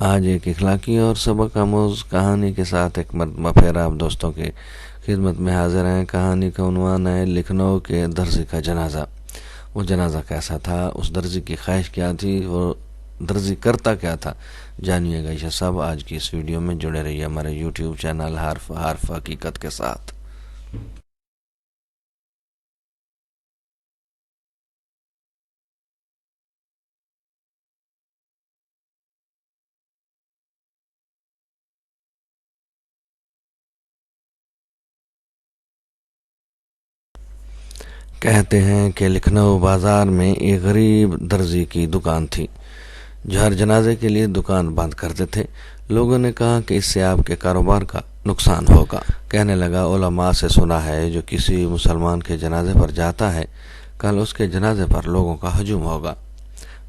آج ایک اخلاقی اور سبق آموز کہانی کے ساتھ ایک مرتبہ پھر آپ دوستوں کی خدمت میں حاضر ہیں۔ کہانی کا عنوان ہے لکھنؤ کے درزی کا جنازہ۔ وہ جنازہ کیسا تھا، اس درزی کی خواہش کیا تھی، وہ درزی کرتا کیا تھا، جانیے گا یہ سب آج کی اس ویڈیو میں۔ جڑے رہیے ہمارے یوٹیوب چینل حرف حقیقت کے ساتھ۔ کہتے ہیں کہ لکھنؤ بازار میں ایک غریب درزی کی دکان تھی جو ہر جنازے کے لیے دکان بند کرتے تھے۔ لوگوں نے کہا کہ اس سے آپ کے کاروبار کا نقصان ہوگا۔ کہنے لگا، علماء سے سنا ہے جو کسی مسلمان کے جنازے پر جاتا ہے کل اس کے جنازے پر لوگوں کا ہجوم ہوگا۔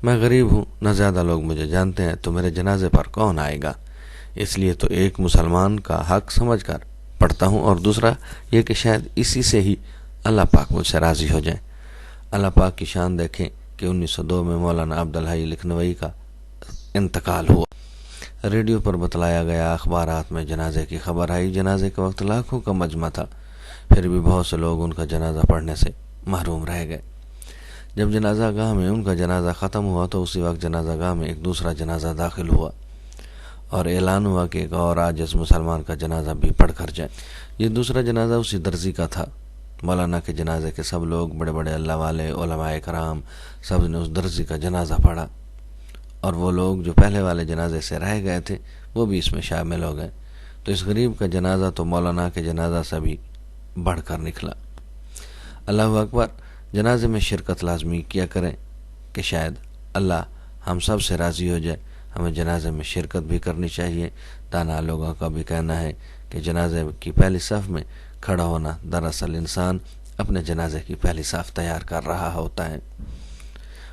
میں غریب ہوں، نہ زیادہ لوگ مجھے جانتے ہیں، تو میرے جنازے پر کون آئے گا؟ اس لیے تو ایک مسلمان کا حق سمجھ کر پڑھتا ہوں، اور دوسرا یہ کہ شاید اسی سے ہی اللہ پاک مجھ سے راضی ہو جائیں۔ اللہ پاک کی شان دیکھیں کہ 1902 میں مولانا عبدالحی لکھنوی کا انتقال ہوا۔ ریڈیو پر بتلایا گیا، اخبارات میں جنازے کی خبر آئی۔ جنازے کے وقت لاکھوں کا مجمع تھا، پھر بھی بہت سے لوگ ان کا جنازہ پڑھنے سے محروم رہ گئے۔ جب جنازہ گاہ میں ان کا جنازہ ختم ہوا تو اسی وقت جنازہ گاہ میں ایک دوسرا جنازہ داخل ہوا اور اعلان ہوا کہ ایک اور آج اس مسلمان کا جنازہ بھی پڑھ کر جائے۔ یہ دوسرا جنازہ اسی درزی کا تھا۔ مولانا کے جنازے کے سب لوگ، بڑے بڑے اللہ والے، علماء کرام، سب نے اس درزی کا جنازہ پڑھا، اور وہ لوگ جو پہلے والے جنازے سے رہ گئے تھے وہ بھی اس میں شامل ہو گئے۔ تو اس غریب کا جنازہ تو مولانا کے جنازہ سے بھی بڑھ کر نکلا۔ اللہ اکبر۔ جنازے میں شرکت لازمی کیا کریں کہ شاید اللہ ہم سب سے راضی ہو جائے۔ ہمیں جنازے میں شرکت بھی کرنی چاہیے۔ دانا لوگوں کا بھی کہنا ہے کہ جنازے کی پہلی صف میں کھڑا ہونا دراصل انسان اپنے جنازے کی پہلی صف تیار کر رہا ہوتا ہے۔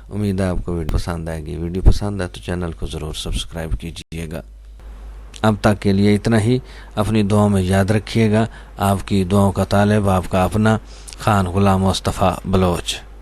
امید ہے آپ کو ویڈیو پسند آئے گی۔ ویڈیو پسند ہے تو چینل کو ضرور سبسکرائب کیجیے گا۔ اب تک کے لیے اتنا ہی۔ اپنی دعاؤں میں یاد رکھیے گا۔ آپ کی دعاؤں کا طالب آپ کا اپنا خان غلام مصطفیٰ بلوچ۔